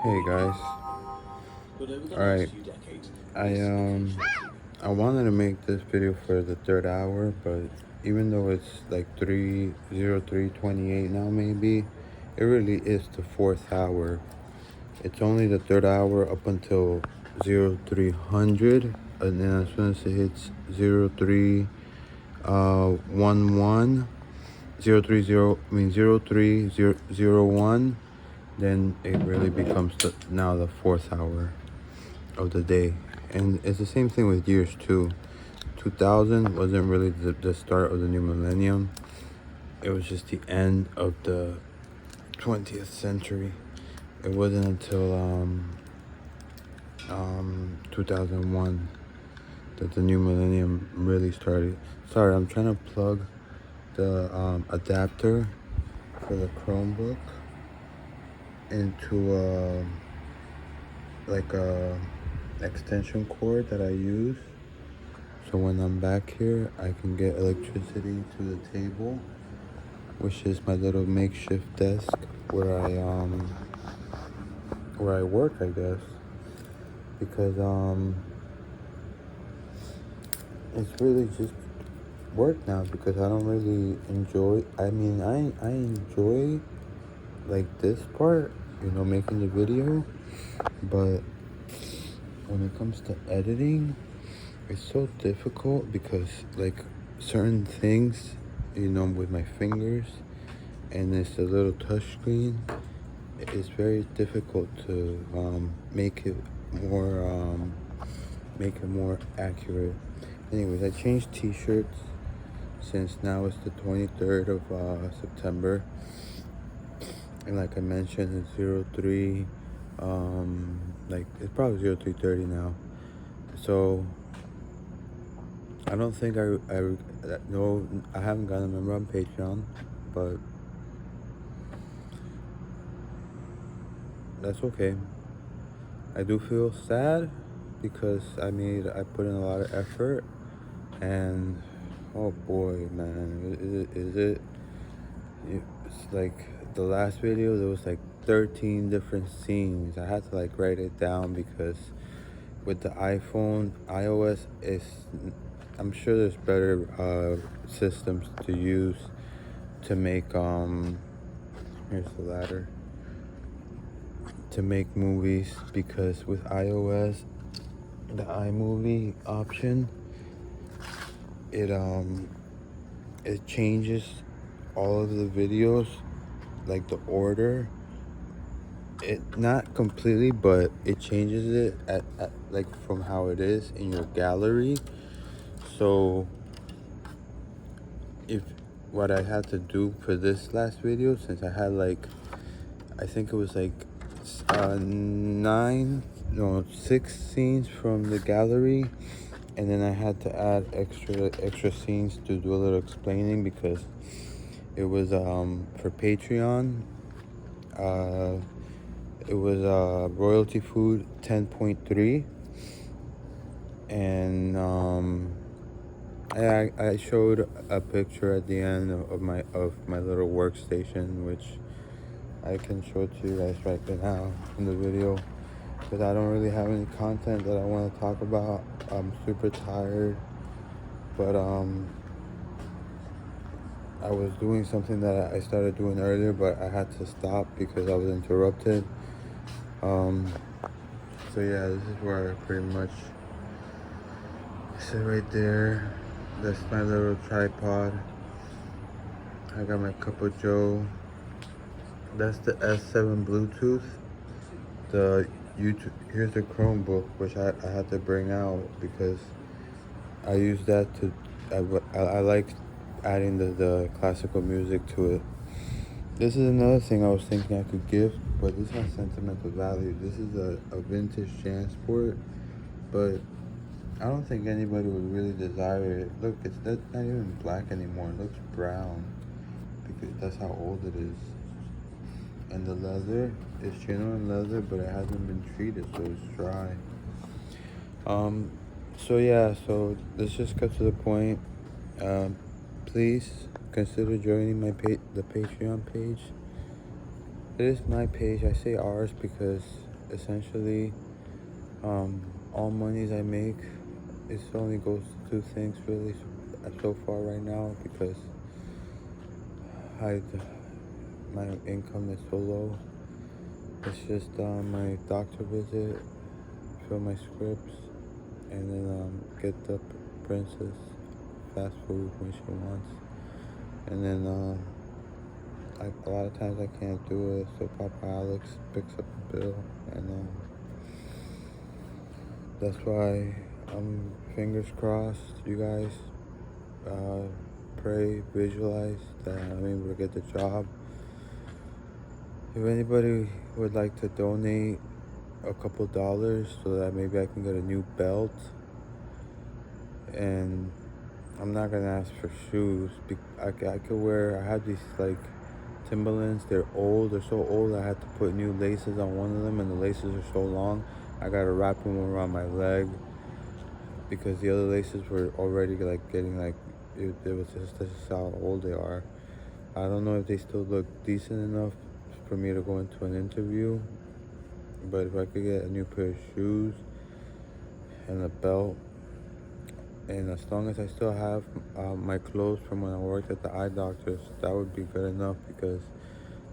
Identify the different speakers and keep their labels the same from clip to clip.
Speaker 1: Hey guys. Alright. I wanted to make this video for the third hour, but even though it's like 3:03:28 now maybe, it really is the fourth hour. It's only the third hour up until 0300, and then as soon as it hits 03 11 030 I mean 03001, then it really becomes now the fourth hour of the day. And it's the same thing with years too. 2000 wasn't really the start of the new millennium. It was just the end of the 20th century. It wasn't until 2001 that the new millennium really started. Sorry, I'm trying to plug the adapter for the Chromebook into like a extension cord that I use, so when I'm back here I can get electricity to the table, which is my little makeshift desk where I work, I guess, because it's really just work now, because I don't really enjoy, I mean, I enjoy like this part, making the video, but when it comes to editing, it's so difficult because like certain things, with my fingers, and it's a little touch screen, it's very difficult to make it more accurate. Anyways, I changed t-shirts since now it's the 23rd of September, and like I mentioned, it's 03 like it's probably 0330 now. So I don't think no, I haven't gotten a member on Patreon, but that's okay. I do feel sad because I put in a lot of effort, and oh boy, man, it's like the last video, there was like 13 different scenes. I had to like write it down because with the iOS is, I'm sure there's better systems to use to make here's the ladder, to make movies, because with iOS, the iMovie option, it changes all of the videos, like the order. It not completely, but it changes it at like from how it is in your gallery. So if what I had to do for this last video, since I had like, I think it was like 6 scenes from the gallery, and then I had to add extra scenes to do a little explaining, because it was for Patreon. It was royalty food 10.3, and I showed a picture at the end of my little workstation, which I can show it to you guys right now in the video, because I don't really have any content that I want to talk about. I'm super tired, but I was doing something that I started doing earlier, but I had to stop because I was interrupted. So yeah, this is where I pretty much sit right there. That's my little tripod. I got my cup of joe. That's the S7 Bluetooth. The YouTube, here's the Chromebook, which I had to bring out because I use that to, I like adding the classical music to it. This is another thing I was thinking I could gift, but this has sentimental value. This is a vintage Jansport, but I don't think anybody would really desire it. Look, it's not even black anymore. It looks brown because that's how old it is. And the leather is genuine leather, but it hasn't been treated, so it's dry. So yeah, so let's just cut to the point. Please consider joining the Patreon page. It is my page. I say ours because essentially, all monies I make, it only goes to two things really so far right now, because I my income is so low. It's just my doctor visit, fill my scripts, and then get the princess fast food when she wants. And then a lot of times I can't do it, so Papa Alex picks up the bill, and that's why I'm fingers crossed. You guys pray, visualize that I'm able to get the job. If anybody would like to donate a couple dollars so that maybe I can get a new belt, and I'm not gonna ask for shoes. I could wear. I have these like Timberlands. They're old. They're so old. I had to put new laces on one of them, and the laces are so long. I gotta wrap them around my leg because the other laces were already like getting like it was just this is how old they are. I don't know if they still look decent enough for me to go into an interview, but if I could get a new pair of shoes and a belt, and as long as I still have my clothes from when I worked at the eye doctor's, that would be good enough, because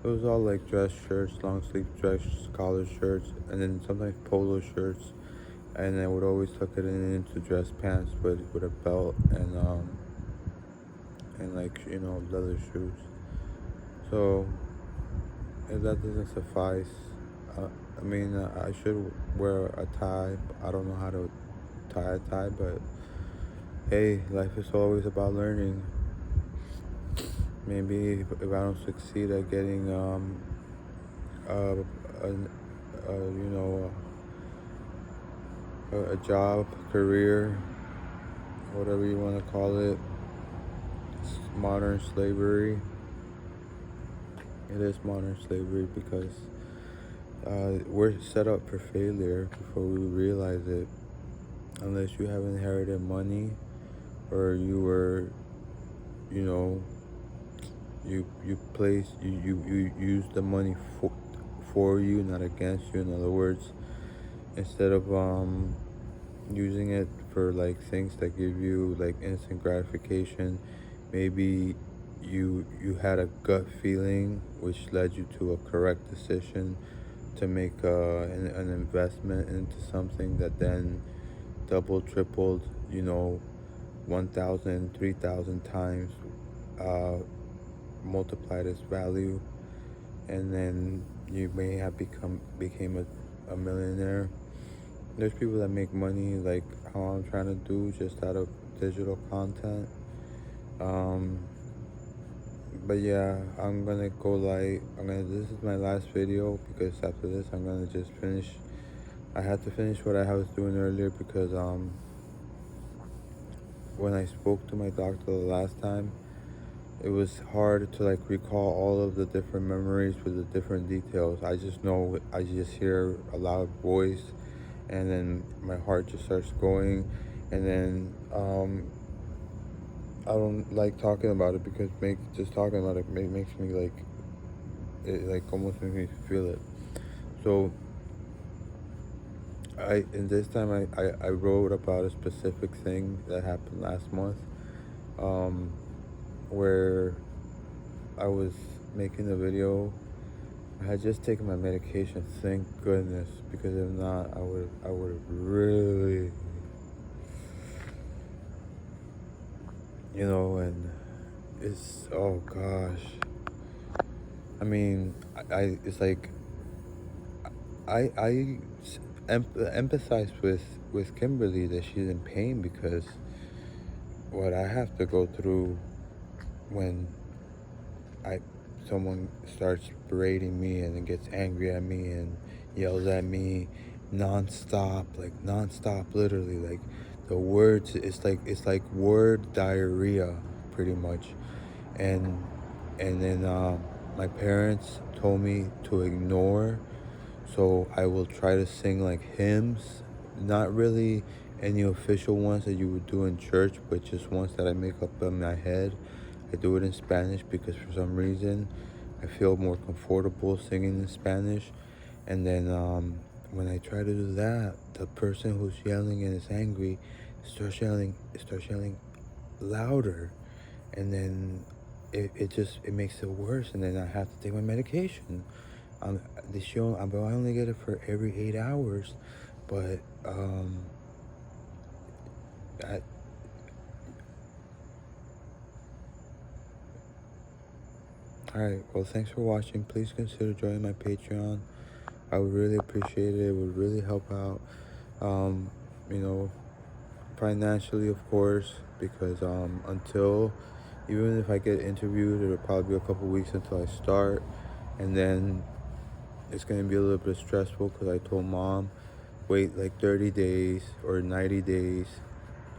Speaker 1: it was all like dress shirts, long sleeve dress collar shirts, and then sometimes polo shirts, and I would always tuck it into dress pants with a belt and like leather shoes. So if that doesn't suffice, I mean I should wear a tie. I don't know how to tie a tie, but hey, life is always about learning. Maybe if I don't succeed at getting a, you know a job, career, whatever you want to call it, modern slavery. It is modern slavery because we're set up for failure before we realize it. Unless you have inherited money, or you were, you know, you use the money for you, not against you. In other words, instead of using it for like things that give you like instant gratification, maybe you had a gut feeling which led you to a correct decision to make an investment into something that then doubled, tripled, 1,000, 3,000 times uh, multiplied its value, and then you may have became a millionaire. There's people that make money like how I'm trying to do, just out of digital content. Um, but yeah, I'm gonna go light. This is my last video, because after this I'm gonna just finish. I had to finish what I was doing earlier, because when I spoke to my doctor the last time, it was hard to like recall all of the different memories with the different details. I just know, I just hear a loud voice, and then my heart just starts going, and then I don't like talking about it, because just talking about it makes me like, it like almost makes me feel it. So in this time I wrote about a specific thing that happened last month, where I was making the video. I had just taken my medication, thank goodness, because if not, I would have really, and it's, oh gosh. I mean, it's like, I empathize with Kimberly that she's in pain, because what I have to go through when I someone starts berating me and then gets angry at me and yells at me nonstop, literally, like the words, it's like word diarrhea, pretty much. And then my parents told me to ignore, so I will try to sing like hymns, not really any official ones that you would do in church, but just ones that I make up in my head. I do it in Spanish because for some reason I feel more comfortable singing in Spanish. And then when I try to do that, the person who's yelling and is angry starts yelling louder, and then it makes it worse, and then I have to take my medication. Um, I only get it for every 8 hours, but I, all right. Well, thanks for watching. Please consider joining my Patreon. I would really appreciate it. It would really help out. Um, you know, financially, of course, because until even if I get interviewed, it'll probably be a couple weeks until I start, and then it's gonna be a little bit stressful because I told mom wait like 30 days or 90 days,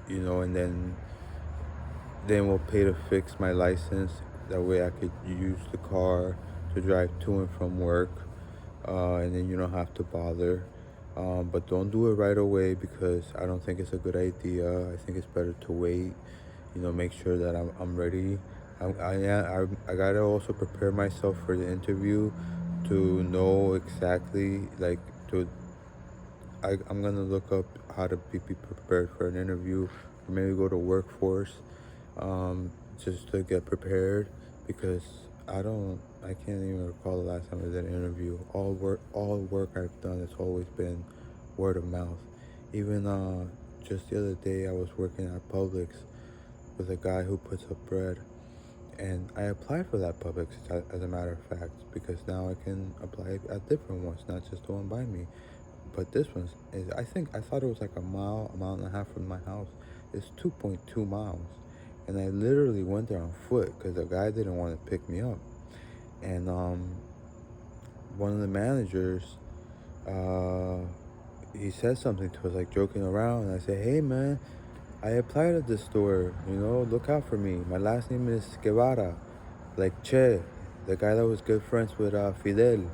Speaker 1: and then we'll pay to fix my license. That way I could use the car to drive to and from work, and then you don't have to bother. But don't do it right away because I don't think it's a good idea. I think it's better to wait. Make sure that I'm ready. I gotta also prepare myself for the interview to know exactly like to I'm gonna look up how to be prepared for an interview, or maybe go to workforce, just to get prepared because I can't even recall the last time I did an interview. All work I've done has always been word of mouth. Even just the other day I was working at Publix with a guy who puts up bread, and I applied for that Publix as a matter of fact because now I can apply at different ones, not just the one by me. But this one is, I thought it was like a mile and a half from my house. It's 2.2 miles. And I literally went there on foot because the guy didn't want to pick me up. And one of the managers, uh, he said something to us, like joking around. And I said, hey man, I applied at this store, look out for me. My last name is Guevara, like Che, the guy that was good friends with Fidel.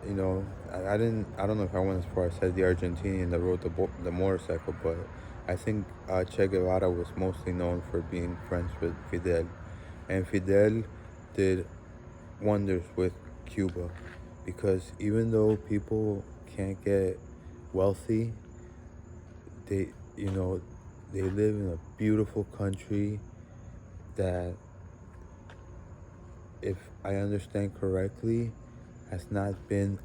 Speaker 1: I don't know if I went as far as said the Argentinian that rode the motorcycle, but I think Che Guevara was mostly known for being friends with Fidel, and Fidel did wonders with Cuba, because even though people can't get wealthy, they you know they live in a beautiful country that, if I understand correctly, has not been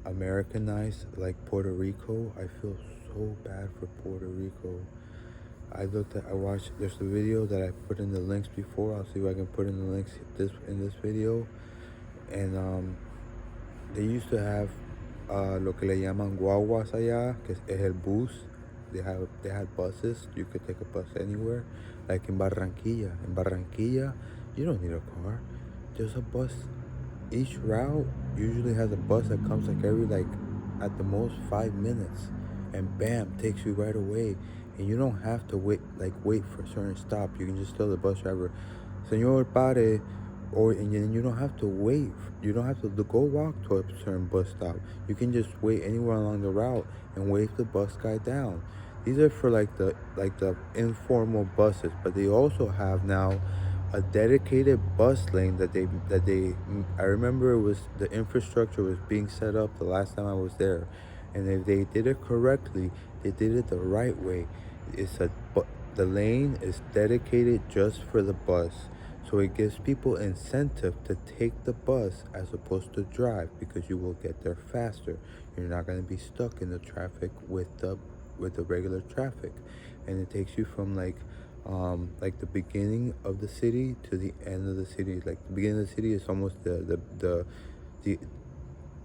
Speaker 1: Americanized like Puerto Rico. I feel so bad for Puerto Rico. I watched, there's a video that I put in the links before. I'll see if I can put in the links in this video. And they used to have lo que le llaman guaguas allá, que es el bus. They had buses. You could take a bus anywhere. Like in Barranquilla. In Barranquilla, you don't need a car. There's a bus. Each route usually has a bus that comes like every at the most 5 minutes, and bam, takes you right away. And you don't have to wait for a certain stop. You can just tell the bus driver, Señor pare, and then you don't have to wait. You don't have to go walk to a certain bus stop. You can just wait anywhere along the route and wave the bus guy down. These are for the informal buses, but they also have now a dedicated bus lane that they I remember it was the infrastructure was being set up the last time I was there, and if they did it correctly, they did it the right way. The lane is dedicated just for the bus, so it gives people incentive to take the bus as opposed to drive, because you will get there faster. You're not going to be stuck in the traffic with the regular traffic, and it takes you from like the beginning of the city to the end of the city. Like the beginning of the city is almost the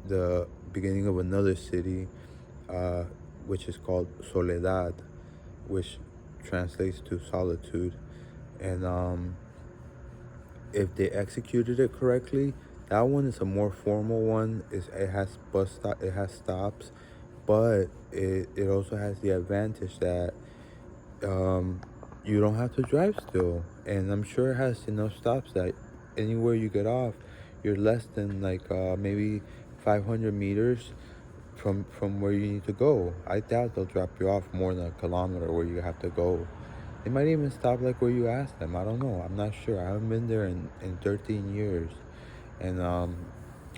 Speaker 1: the beginning of another city, which is called Soledad, which translates to solitude. And if they executed it correctly, that one is a more formal one. It has stops, but it also has the advantage that um, you don't have to drive still, and I'm sure it has enough stops that anywhere you get off, you're less than maybe 500 meters from where you need to go. I doubt they'll drop you off more than a kilometer where you have to go. They might even stop like where you ask them. I don't know. I'm not sure. I haven't been there in 13 years, and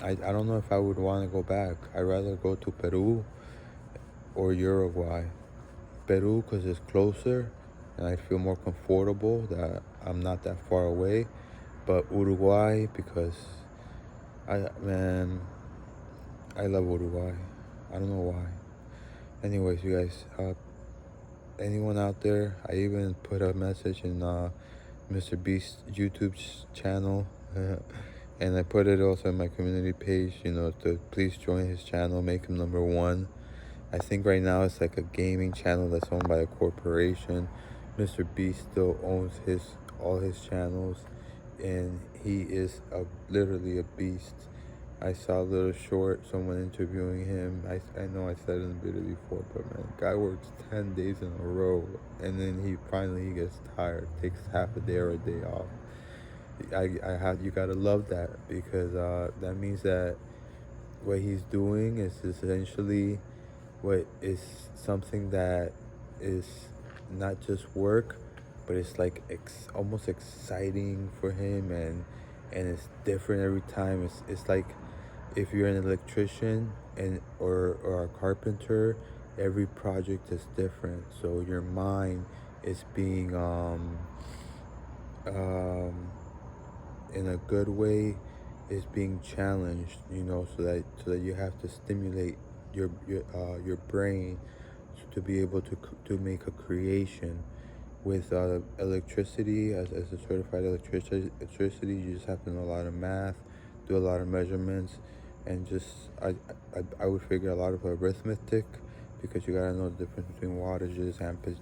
Speaker 1: I don't know if I would want to go back. I'd rather go to Peru or Uruguay. Peru because it's closer and I feel more comfortable that I'm not that far away. But Uruguay because man, I love Uruguay. I don't know why. Anyways, you guys, anyone out there, I even put a message in Mr. Beast's YouTube channel. And I put it also in my community page, to please join his channel, make him number one. I think right now it's like a gaming channel that's owned by a corporation. Mr. Beast still owns all his channels, and he is literally a beast. I saw a little short, someone interviewing him. I know I said it in the video before, but man, guy works 10 days in a row, and then he gets tired, takes half a day or a day off. You gotta love that because that means that what he's doing is essentially what is something that is not just work, but it's like almost exciting for him, and it's different every time. It's like if you're an electrician or a carpenter, every project is different. So your mind is being um in a good way is being challenged, so that you have to stimulate your brain to be able to make a creation with electricity. As a certified electricity, you just have to know a lot of math, do a lot of measurements, and just I would figure a lot of arithmetic, because you gotta know the difference between wattages,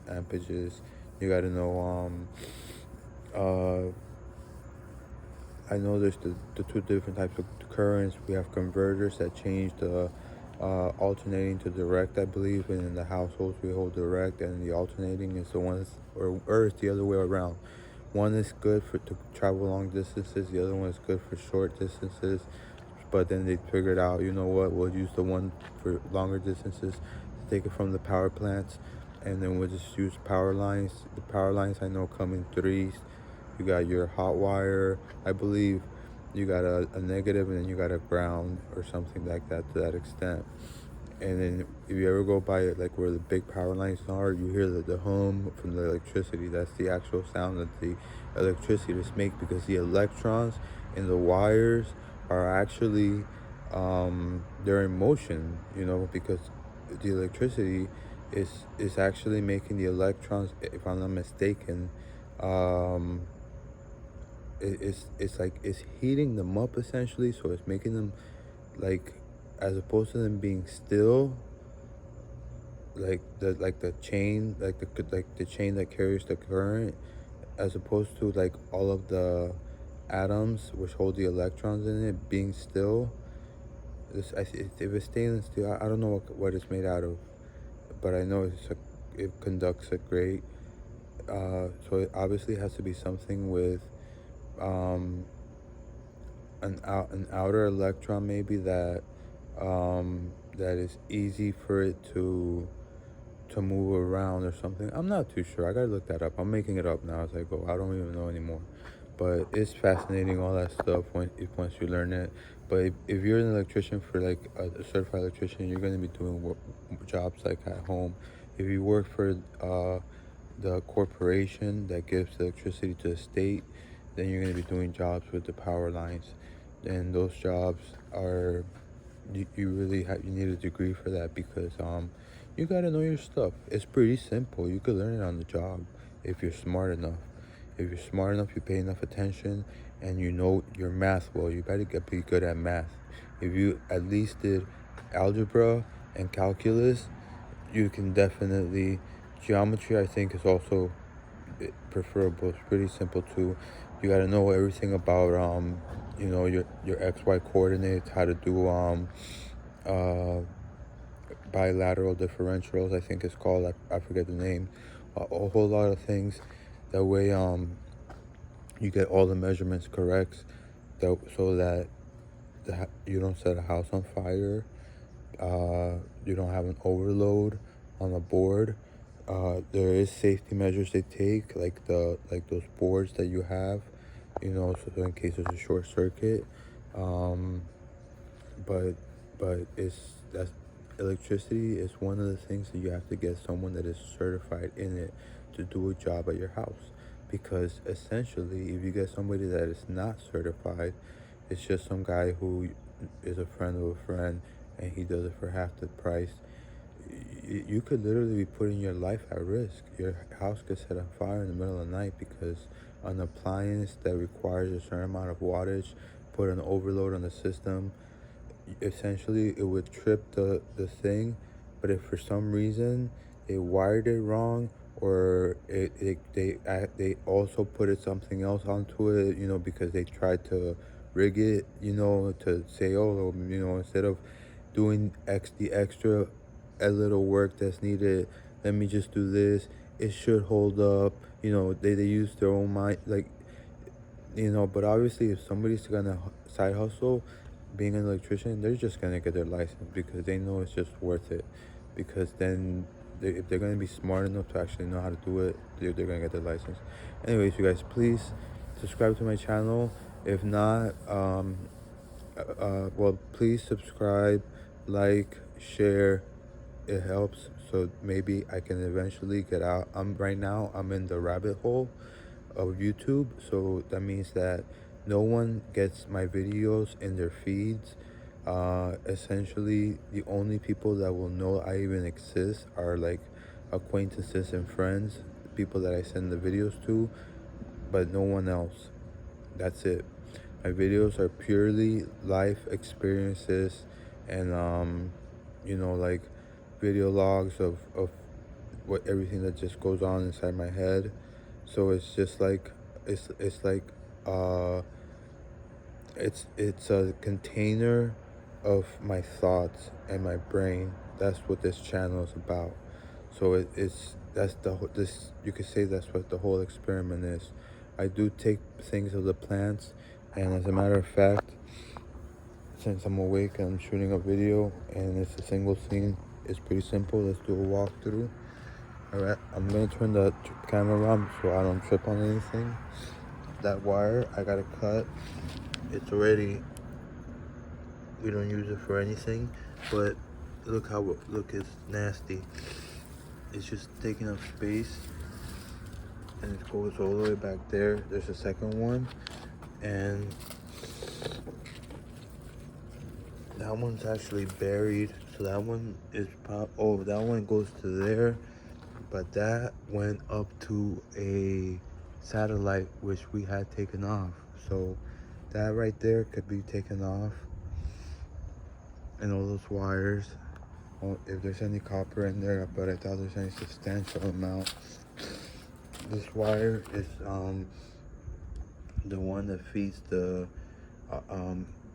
Speaker 1: ampages. You gotta know uh I know there's the two different types of currents. We have converters that change the alternating to direct, I believe, and in the households we hold direct, and the alternating is the ones, or it's the other way around. One is good for to travel long distances. The other one is good for short distances. But then they figured out, you know what? We'll use the one for longer distances to take it from the power plants, and then we'll just use power lines. The power lines I know come in threes. You got your hot wire, I believe. You got a negative, and then you got a ground or something like that, to that extent. And then if you ever go by it, like where the big power lines are, you hear the hum from the electricity. That's the actual sound that the electricity is make, because the electrons in the wires are actually they're in motion, because the electricity is actually making the electrons, if I'm not mistaken, um, it's like it's heating them up essentially, so it's making them like, as opposed to them being still, like the chain, like the chain that carries the current, as opposed to like all of the atoms which hold the electrons in it being still. If it's stainless steel, I don't know what it's made out of, but I know it conducts a great. So it obviously has to be something with um, an outer electron, maybe that is easy for it to move around or something. I'm not too sure. I gotta look that up. I'm making it up now as I go. I don't even know anymore. But it's fascinating, all that stuff, once you learn it. But if you're an electrician, for like a certified electrician, you're gonna be doing jobs like at home. If you work for the corporation that gives electricity to the state, then you're gonna be doing jobs with the power lines. And those jobs are, you really you need a degree for that, because you gotta know your stuff. It's pretty simple. You could learn it on the job if you're smart enough. If you're smart enough, you pay enough attention, and you know your math well. You better be good at math. If you at least did algebra and calculus, you can definitely. Geometry, I think, is also preferable. It's pretty simple too. You got to know everything about your XY coordinates, how to do uh bilateral differentials, I think it's called. I forget the name. A whole lot of things. That way you get all the measurements correct, so that you don't set a house on fire. You don't have an overload on the board. There is safety measures they take, like those boards that you have, so in case there's a short circuit. Um, but that's electricity is one of the things that you have to get someone that is certified in it to do a job at your house, because essentially if you get somebody that is not certified, it's just some guy who is a friend of a friend and he does it for half the price. You could literally be putting your life at risk. Your house could set on fire in the middle of the night because an appliance that requires a certain amount of wattage put an overload on the system. Essentially it would trip the thing, but if for some reason they wired it wrong, or they also put it something else onto it, because they tried to rig it, to say, oh, instead of doing the extra a little work that's needed, let me just do this, it should hold up. They use their own mind, like, but obviously if somebody's gonna side hustle being an electrician, they're just gonna get their license because they know it's just worth it. Because then if they're gonna be smart enough to actually know how to do it, they're gonna get their license. Anyways, you guys, please subscribe to my channel. If not, well, please subscribe, like, share. It helps, so maybe I can eventually get out. Right now I'm in the rabbit hole of YouTube, so that means that no one gets my videos in their feeds. Essentially the only people that will know I even exist are like acquaintances and friends, people that I send the videos to, but no one else. That's it. My videos are purely life experiences and like video logs of what everything that just goes on inside my head. So it's just like it's like uh it's a container of my thoughts and my brain. That's what this channel is about. So it's that's this, you could say that's what the whole experiment is. I do take things of the plants, and as a matter of fact, since I'm awake and I'm shooting a video and it's a single scene, it's pretty simple. Let's do a walkthrough. Alright, I'm gonna turn the camera around so I don't trip on anything. That wire I gotta cut. It's already, we don't use it for anything, but look it's nasty. It's just taking up space, and it goes all the way back there. There's a second one, and that one's actually buried. So that one is that one goes to there, but that went up to a satellite which we had taken off. So that right there could be taken off, and all those wires. If there's any copper in there, but I doubt there's any substantial amount. This wire is the one that feeds the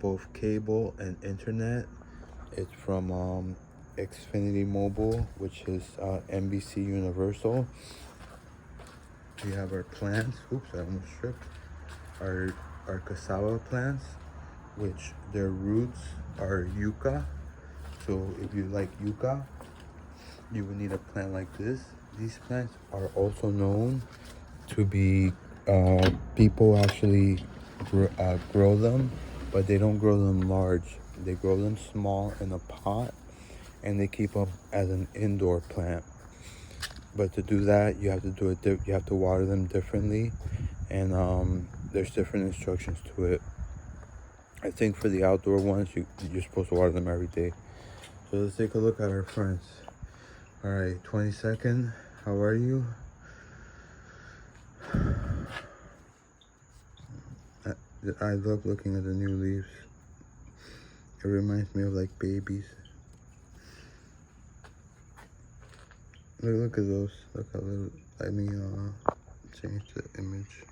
Speaker 1: both cable and internet. It's from Xfinity Mobile, which is NBC Universal. We have our plants. Oops, I almost tripped. Our cassava plants, which their roots are yucca. So if you like yucca, you would need a plant like this. These plants are also known to be, people actually grow them, but they don't grow them large. They grow them small in a pot, and they keep them as an indoor plant. But to do that, you have to do it. You have to water them differently, and there's different instructions to it. I think for the outdoor ones, you're supposed to water them every day. So let's take a look at our friends. All right, 22nd. How are you? I love looking at the new leaves. It reminds me of like babies. Look at those. Look how little. Let me change the image.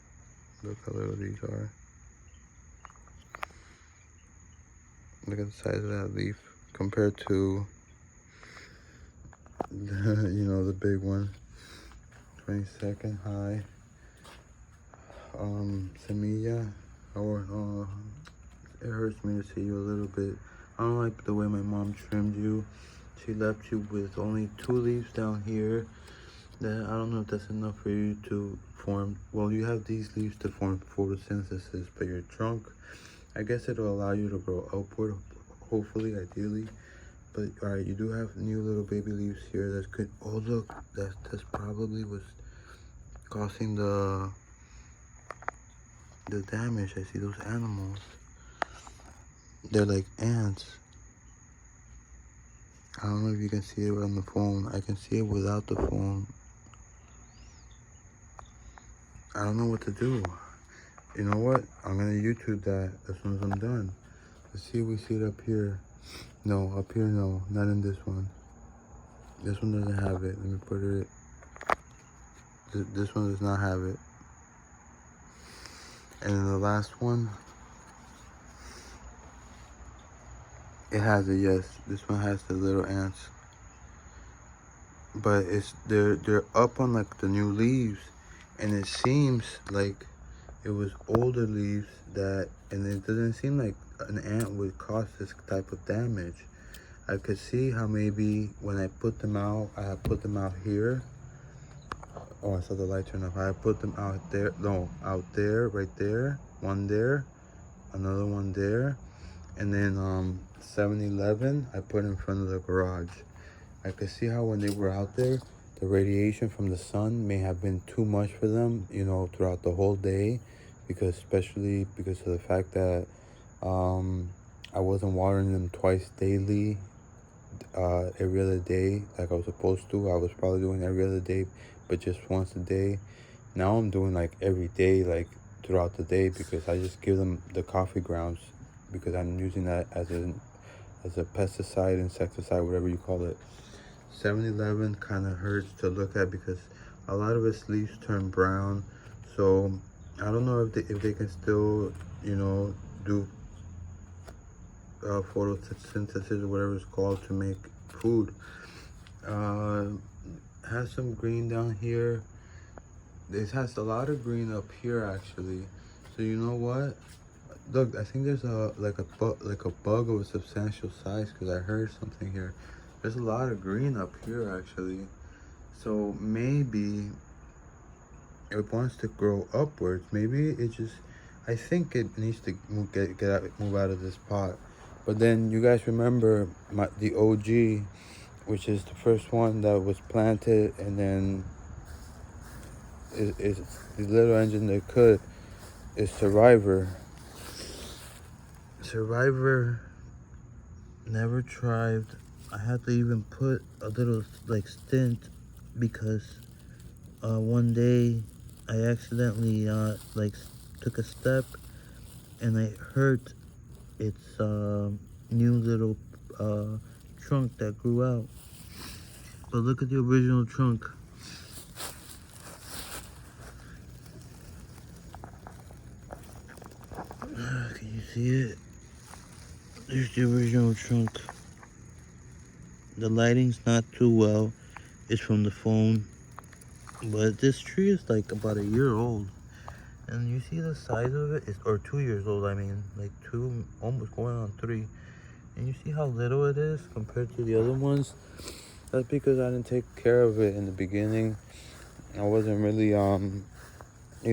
Speaker 1: Look how little these are. Look at the size of that leaf compared to the big one. 22nd. Hi. Semilla. It hurts me to see you a little bit. I don't like the way my mom trimmed you. She left you with only 2 leaves down here. Then I don't know if that's enough for you to form. Well, you have these leaves to form photosynthesis, but your trunk, I guess it'll allow you to grow upward. hopefully, ideally. But all right, you do have new little baby leaves here. That's good. Oh look, that's probably what's causing the damage. I see those animals. They're like ants. I don't know if you can see it on the phone. I can see it without the phone. I don't know what to do. You know what? I'm gonna YouTube that as soon as I'm done. Let's see if we see it up here. No, up here no, not in this one. This one doesn't have it. Let me put it. This one does not have it. And then the last one, it has it. Yes, this one has the little ants. But they're up on like the new leaves, and it seems like it was older leaves that, and it doesn't seem like an ant would cause this type of damage. I could see how maybe when I put them out, I have put them out here. Oh, I saw the light turn off. I have put them out there. No, out there, right there. One there, another one there, and then 7-Eleven I put in front of the garage. I could see how when they were out there, the radiation from the sun may have been too much for them, you know, throughout the whole day, because especially because of the fact that I wasn't watering them twice daily, every other day like I was supposed to. I was probably doing every other day, but just once a day. Now I'm doing like every day, like throughout the day, because I just give them the coffee grounds because I'm using that as a pesticide, insecticide, whatever you call it. 7-Eleven kind of hurts to look at because a lot of its leaves turn brown. So I don't know if they can still, you know, do photosynthesis or whatever it's called to make food. Has some green down here. It has a lot of green up here actually. So you know what? Look, I think there's like a bug of a substantial size because I heard something here. There's a lot of green up here actually. So maybe it wants to grow upwards. Maybe it just, I think it needs to move out of this pot. But then you guys remember the OG, which is the first one that was planted, and then is the little engine that could, is Survivor. Survivor never thrived. I had to even put a little like stint because one day I accidentally like took a step and I hurt its new little trunk that grew out. But look at the original trunk. Can you see it? There's the original trunk. The lighting's not too well. It's from the phone. But this tree is like about a year old. And you see the size of it? Or 2 years old, I mean. Like 2, almost going on 3. And you see how little it is compared to the other ones? That's because I didn't take care of it in the beginning. I wasn't really, you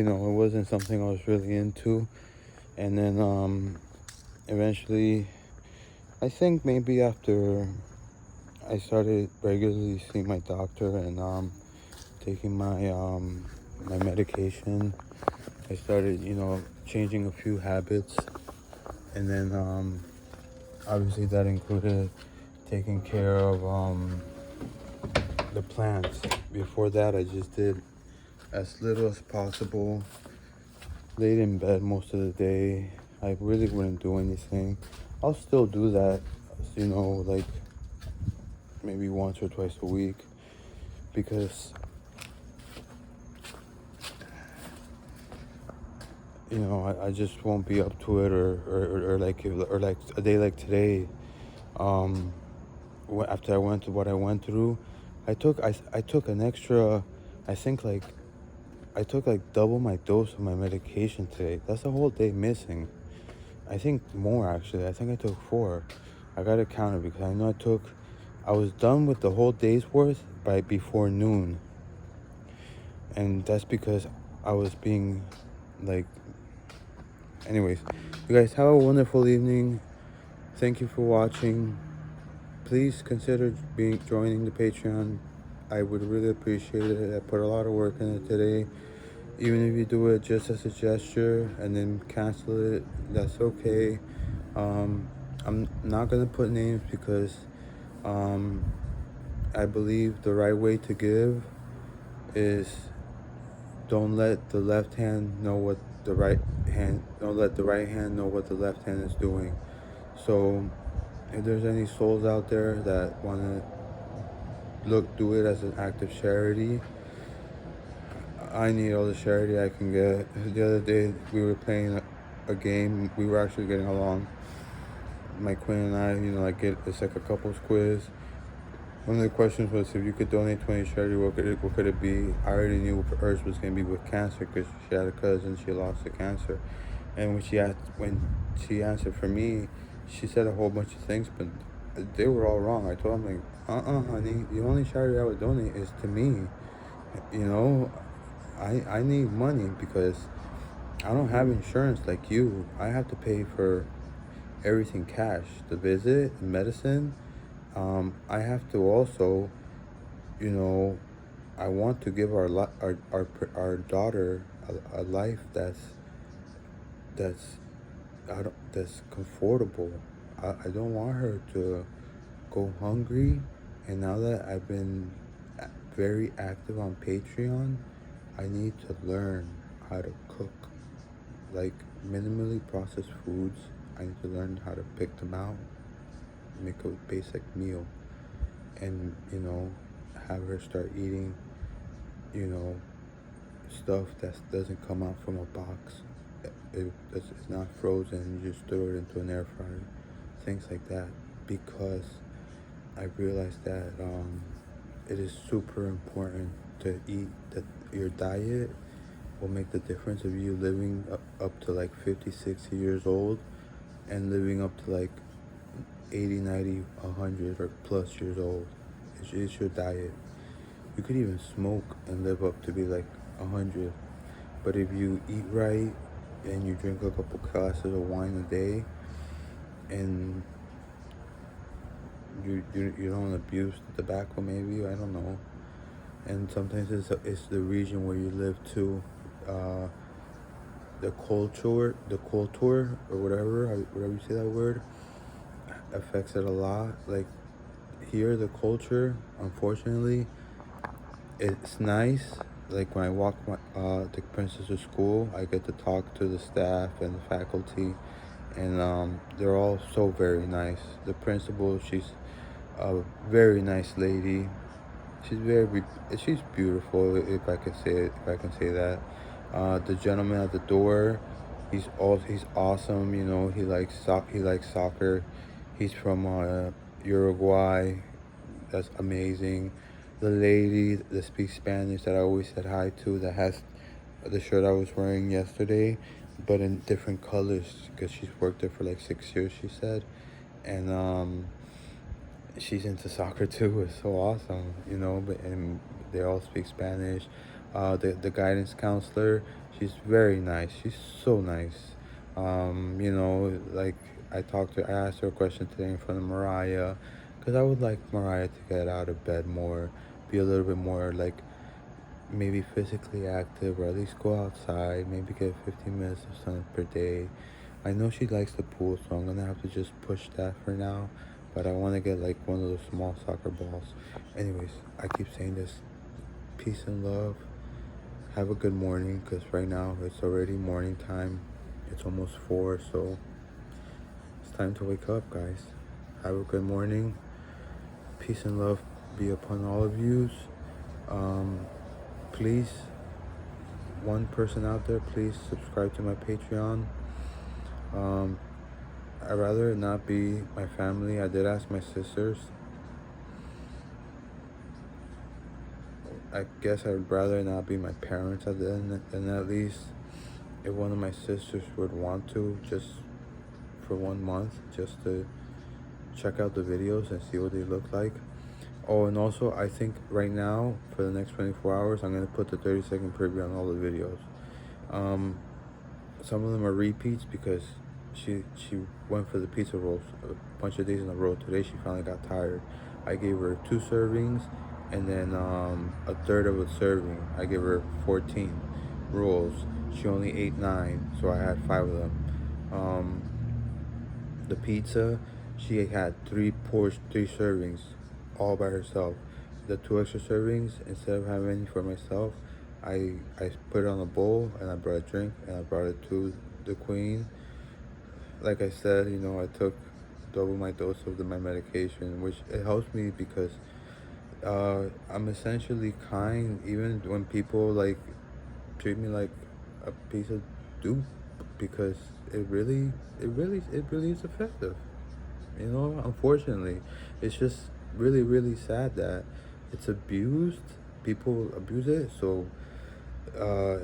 Speaker 1: know, it wasn't something I was really into. And then eventually, I think maybe after I started regularly seeing my doctor and taking my medication, I started, you know, changing a few habits. And then obviously that included taking care of the plants. Before that, I just did as little as possible. Laid in bed most of the day. I really wouldn't do anything. I'll still do that, you know, like maybe once or twice a week, because you know I just won't be up to it, or like a day like today. After I went through what I went through, I took an extra, I think like I took like double my dose of my medication today. That's a whole day missing. I think more actually. I think I took 4. I gotta count it because I know I was done with the whole day's worth by before noon. And that's because I was being like, anyways, you guys have a wonderful evening. Thank you for watching. Please consider joining the Patreon. I would really appreciate it. I put a lot of work in it today. Even if you do it just as a gesture and then cancel it, that's okay. I'm not gonna put names because um, I believe the right way to give is don't let the left hand know what the right hand. Don't let the right hand know what the left hand is doing. So if there's any souls out there that wanna do it as an act of charity, I need all the charity I can get. The other day we were playing a game. We were actually getting along. My queen and I, it's like a couples quiz. One of the questions was if you could donate to any charity, what could it be? I already knew hers was gonna be with cancer because she had a cousin, she lost to cancer, and when she answered for me, she said a whole bunch of things, but they were all wrong. I told them like, honey, the only charity I would donate is to me. You know, I need money because I don't have insurance like you. I have to pay for everything cash, the visit, the medicine. I have to also, you know, I want to give our daughter a life that's that's comfortable. I don't want her to go hungry. And now that I've been very active on Patreon, I need to learn how to cook like minimally processed foods. I need to learn how to pick them out, make a basic meal, and have her start eating, you know, stuff that doesn't come out from a box. It's not frozen. You just throw it into an air fryer, things like that. Because I realized that it is super important to eat. That your diet will make the difference of you living up to like 50, 60 years old and living up to like 80, 90, 100 or plus years old. It's your diet. You could even smoke and live up to be like 100. But if you eat right and you drink a couple glasses of wine a day and you don't abuse the tobacco, maybe, I don't know. And sometimes it's the region where you live too. Uh, the culture or whatever you say that word, affects it a lot. Like here, the culture, unfortunately, it's nice. Like when I walk the princess to school, I get to talk to the staff and the faculty, and they're all so very nice. The principal, she's a very nice lady. She's she's beautiful, if I can say it, if I can say that. The gentleman at the door, he's awesome. He likes soccer. He's from Uruguay. That's amazing. The lady that speaks Spanish that I always said hi to, that has the shirt I was wearing yesterday, but in different colors because she's worked there for like 6 years, she said, and she's into soccer too. It's so awesome, and they all speak Spanish. The guidance counselor, she's very nice. She's so nice. Like I asked her a question today in front of Mariah, because I would like Mariah to get out of bed more, be a little bit more like maybe physically active, or at least go outside, maybe get 15 minutes of sun per day. I know she likes the pool, so I'm gonna have to just push that for now. But I want to get like one of those small soccer balls. Anyways, I keep saying this. Peace and love. Have a good morning, because right now it's already morning time. It's almost 4, so it's time to wake up, guys. Have a good morning. Peace and love be upon all of yous. Please, one person out there, please subscribe to my Patreon. I'd rather it not be my family. I did ask my sisters. I guess I'd rather not be my parents at the end, and at least if one of my sisters would want to, just for 1 month, just to check out the videos and see what they look like. Oh, and also I think right now for the next 24 hours I'm gonna put the 30-second preview on all the videos. Some of them are repeats because she went for the pizza rolls a bunch of days in a row. Today she finally got tired. I gave her 2 servings, and then a third of a serving. I gave her 14 rolls. She only ate 9, so I had 5 of them. Um, the pizza, she had 3 servings, all by herself. The 2 extra servings, instead of having any for myself, I put it on a bowl and I brought a drink and I brought it to the queen. Like I said, I took double my dose of my medication, which it helps me because I'm essentially kind, even when people like treat me like a piece of dupe, because it really is effective. Unfortunately, it's just really, really sad that it's abused. People abuse it, so uh,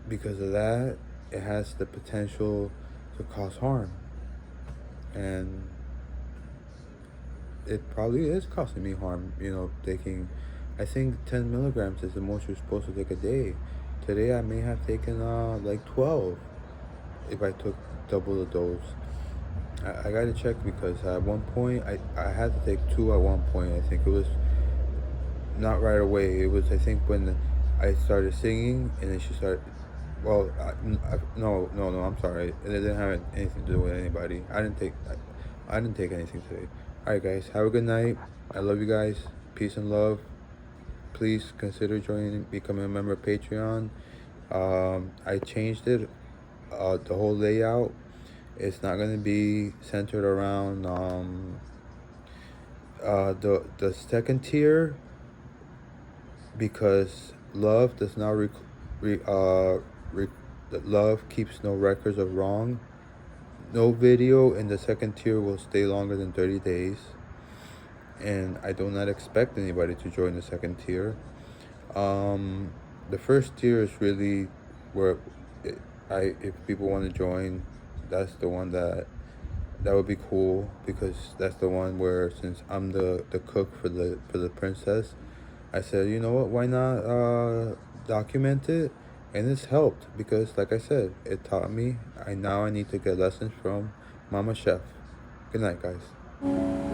Speaker 1: because of that, it has the potential to cause harm, and it probably is causing me harm. Taking, I think 10 milligrams is the most you're supposed to take a day. Today, I may have taken like 12 if I took double the dose. I gotta check because at one point I had to take 2 at one point. I think it was not right away. It was, I think, when I started singing and then she started. Well, no, no, no. I'm sorry. It didn't have anything to do with anybody. I didn't take anything today. All right, guys. Have a good night. I love you guys. Peace and love. Please consider joining, becoming a member of Patreon. I changed it, the whole layout. It's not gonna be centered around the second tier, because love does not love keeps no records of wrong. No video in the second tier will stay longer than 30 days, and I do not expect anybody to join the second tier. The first tier is really where if people want to join, that's the one that would be cool, because that's the one where, since I'm the cook for the princess, I said, you know what, why not document it? And it's helped because, like I said, it taught me. I need to get lessons from Mama Chef. Good night, guys.